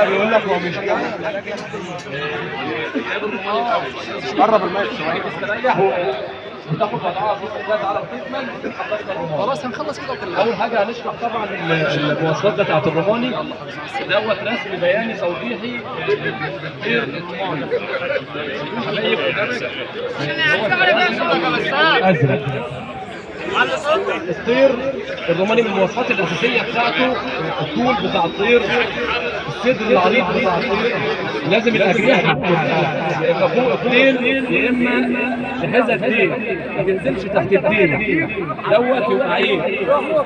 بيقول لك هو مش قرب الماتش بتاخد وضعها على القسمه. خلاص هنخلص كده كلها. اول حاجه هنشرح طبعا المواصفات بتاعه الروماني دوت، رسم بياني توضيحي غير الروماني. ازرق الطير الروماني من المواصفات الاساسيه بتاعته الطول بتاع الطير، الصدر العريض بتاع الطير، لازم الاجنحه يبقى فوق الديل يا اما بهذا الديل ما تنزلش تحت الديل دوت، يبقى عيب.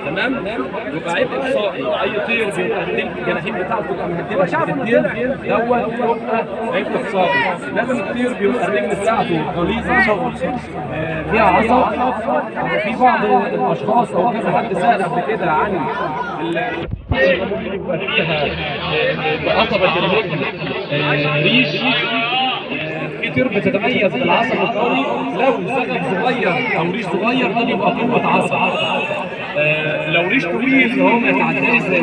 تمام، يبقى عيب اقصائي. اي طير بيبقى الجناحين بتاعته تبقى مهديه تحت الديل دوت يبقى عيب اقصائي. لازم الطير بيبقى الرجل بتاعته غليظه فيها عصب. في بعض الاشخاص او كذا حد سال قبل كده عن يبقى فيها بعصبة الرجل ريش. في طير بتتميز بالعصب القوي، لو سلك صغير او ريش صغير ده بيبقى قوة عصب. لو ريش طويل اللي هو ما يتعداش زي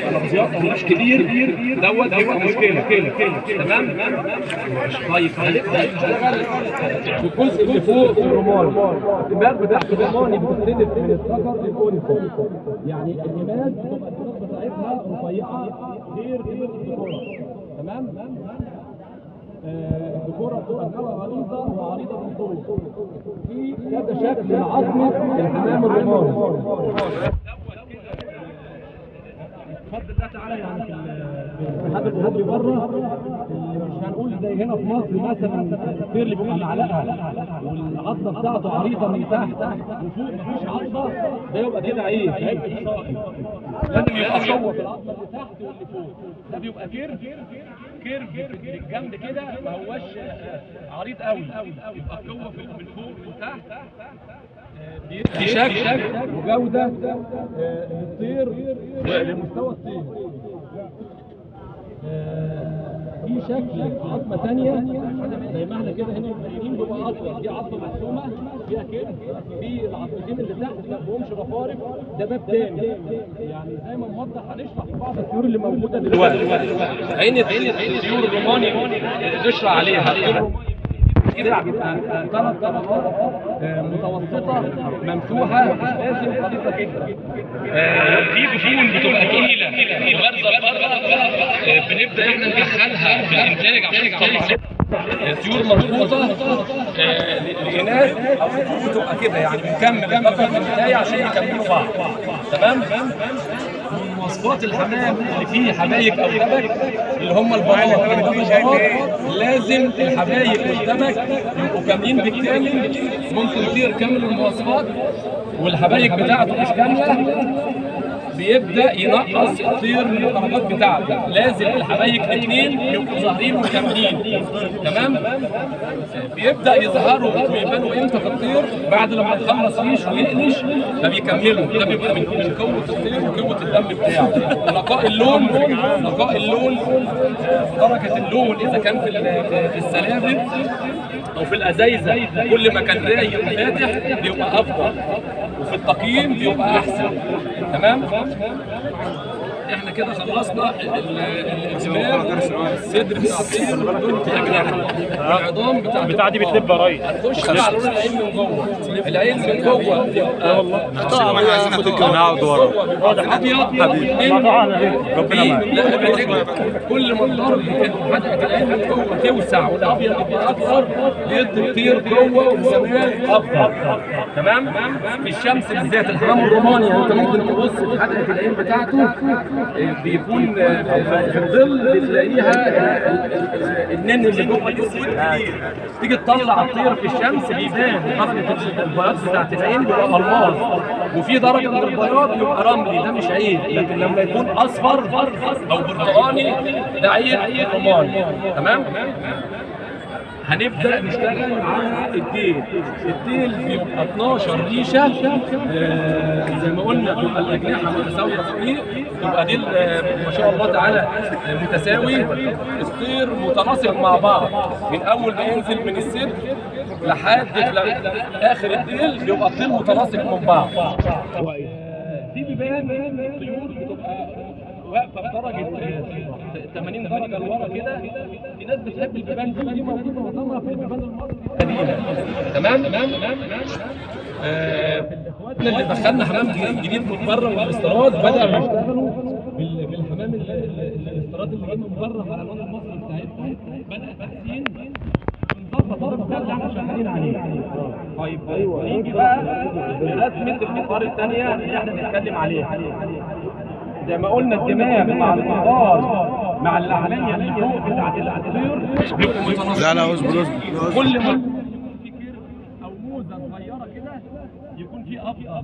الابزياط او ريش كبير دوت بيبقى مشكلة. تمام. طيب هنبدا نشتغل في الجزء اللي فوق في الرماني. الدماغ بتاعت الرماني بتختلف من الذكر للانثى، يعني الاناث بتبقى الدماغ بتاعتها رفيعه غير الذكور. تمام. الذكوره بتبقى دماغها غليظه وعريضه من فوق. في كذا شكل لعظمه الحمام الرماني. بفضل الله تعالى يعني في الاتحاد الاوروبي بره مش هنقول زي هنا في مصر مثلا الطير اللي بيبقى معلقه والعضه بتاعته عريضه من تحت وفوق مفيش عضه، ده يبقى كده عيب اقصائي. لازم يبقى قوه في العضه اللي تحت واللي فوق. ده بيبقى كيرف في الجنب كده، ما هوش عريض قوي، يبقى قوه من فوق من تحت. في شكل وجوده للطير لمستوى الطير. في شكل عظمه ثانيه زي ما احنا كده هنا اليمين بيبقى اطول، دي عظمه مرسومه فيها كده. في العظمتين اللي تحت ما فيهمش رفارف، ده باب ثاني. يعني زي ما موضح هنشرح في بعض الطيور اللي موجوده دلوقتي. عين الطيور الروماني نشرح عليها. كده بيبقى 3 طبقات متوسطه ممسوحه، مش لازم خليطه كده. في جفون بتبقى تقيله وبارزه لبره، بنبدا احنا ندخلها في الانتاج عشان نطلع طيور مربوطه لاناث او بتبقى كده، يعني بنكمل الذكر من البدايه عشان يكملوا بعض. تمام. من مواصفات الحمام اللي فيه حبايك او دبك اللي هم البيضات، لازم الحبايك والدبك يبقوا كاملين بالكامل. ممكن طير كامل المواصفات والحبايك بتاعته مش كامله، بيبدا ينقص الطير من الدرجات بتاعته. لازم الحبايك الاثنين يبقوا ظاهرين وكاملين. تمام. بيبدا يظهروا ويبانوا امتى في الطير؟ بعد لما تخلص ريش ويقلش فبيكملوا. ده بيبقى من قوه الطير وقوه الدم بتاعه. نقاء اللون درجه اللون اذا كان في السلابل او في الازايزه كل ما كان رايق فاتح بيبقى افضل، وفي التقييم بيبقى احسن. تمام. احنا كده خلصنا الصدر بتاع الطير والعظام بتاع دي بتلب رايح. هنخش على لون العين من جوه. العين من جوه بيبقى ابيض. كل ما الضرب حدقه العين من جوه توسع والابيض يبقى اكثر، بيدي الطير جوه وزمان افضل. تمام. في الشمس بالذات الحمام الروماني انت ممكن تبص في حدقه العين بتاعته بيكون في الظل بتلاقيها النن اللي جوه الاسود كتير. تيجي تطلع الطير في الشمس بيبان درجه البياض بتاعت العين بيبقى الماظ، وفي درجه من البياض بيبقى رملي. ده مش عيب، لكن لما يكون اصفر او برتقاني ده عيب روماني. تمام. هنبدا نشتغل على الديل. الديل بيبقى 12 ريشه، زي ما قلنا بيبقى الاجنحه متساويه فوقيه، يبقى ديل ما شاء الله تعالى متساوي، الطير متناسق مع بعض من اول ما ينزل من الصدر لحد اخر الديل، بيبقى الطير متناسق من بعض. في بيبان طيور بتبقى واقفه بدرجه 80 درجه لورا كده، في ناس بتحب البيبان دي موجوده معظمها في البيبان المصري القديمه. تمام. اخواتنا اللي دخلنا حمام جديد من بره والاستيراد بداوا يشتغلوا بالحمام الاستيراد اللي جاي من بره على الالوان المصري بتاعتهم، بدا تحسين نظام الطرف ده اللي احنا شغالين عليه. طيب نيجي بقى لرسمه الفطار الثانيه اللي احنا بنتكلم عليها. زي ما قلنا الدماغ مع الفطار مع الاعلانيه اللي فوق بتاعت الطير بيبقوا متناسقين. لا اصبر كل ما في كير او موزه صغيره كده يكون في افضل،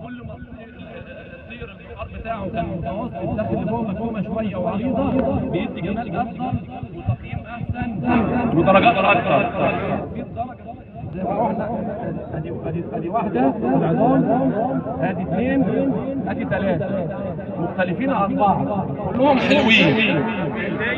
كل ما الطير الفطار بتاعه كان متوسط داخل لجوه مفهومه شويه وعريضه، بيدي جمال افضل وتقييم احسن ودرجات اكتر. في الدرجه زي ما احنا ادي واحده العظام، ادي اثنين، ادي ثلاثه مختلفين عن بعض، كلهم حلوين.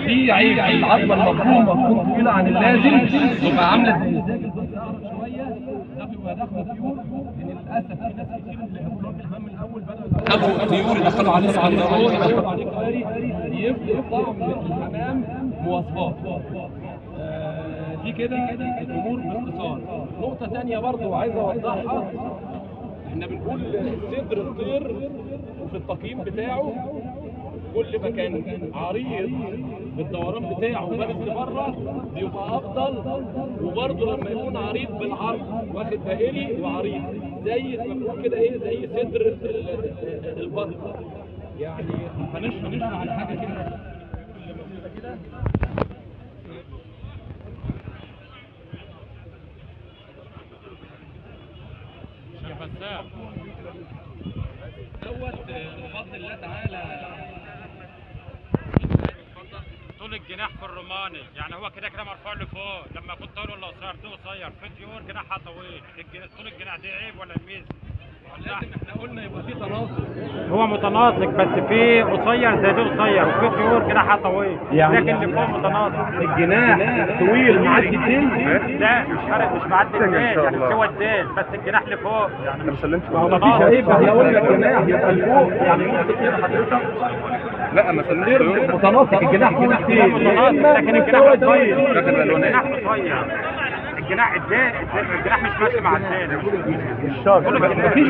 في عيب في العظمه المفرومه تكون طويله عن اللازم، تبقى عامله زي الزاج البسيط شويه، ده بيبقى داخله طيور. لان للاسف في ناس كتير اللي هتروح الحمام الاول بدأوا يدخلوا طيور، يدخلوا عليه اسكندراني، يدخلوا عليه كاري، يفرق طعم الحمام مواصفات. دي كده الامور باختصار. نقطه ثانيه برضو عايز اوضحها، احنا بنقول صدر الطير وفي التقييم بتاعه كل ما كان عريض بالدوران بتاعه وبارز لبره بيبقى افضل، وبرضه لما يكون عريض بالعرض واخد دائري وعريض زي ما بنقول كده ايه، زي صدر البطن. يعني هنشرح على حاجه كده اللي موجوده كده. بفضل الله تعالى طول الجناح في الروماني، يعني هو كده مرفوع لفوق. لما كنت طويل ولا قصير؟ ده قصير. في طيور جناحها طويل. طول الجناح دي عيب ولا الميزه؟ لازم احنا قلنا يبقى في تناسق. هو متناسق، بس في قصير زي ده قصير، وفي طيور جناحها طويل، لكن اللي فوق متناسق. الجناح طويل معدي الديل؟ لا مش فارق، مش معدي الديل، يعني سوى الديل، بس الجناح لفوق. يعني انا ما سلمتش. مفيش عيب، احنا قلنا الجناح يبقى لفوق، يعني نقطه كده حضرتك. لا ما سلمتش. متناسق الجناح فوق الديل، متناسق، لكن الجناح قصير. الجناح قصير. الجناح الجناح مش ماشي مع الديل. مش شرط. مفيش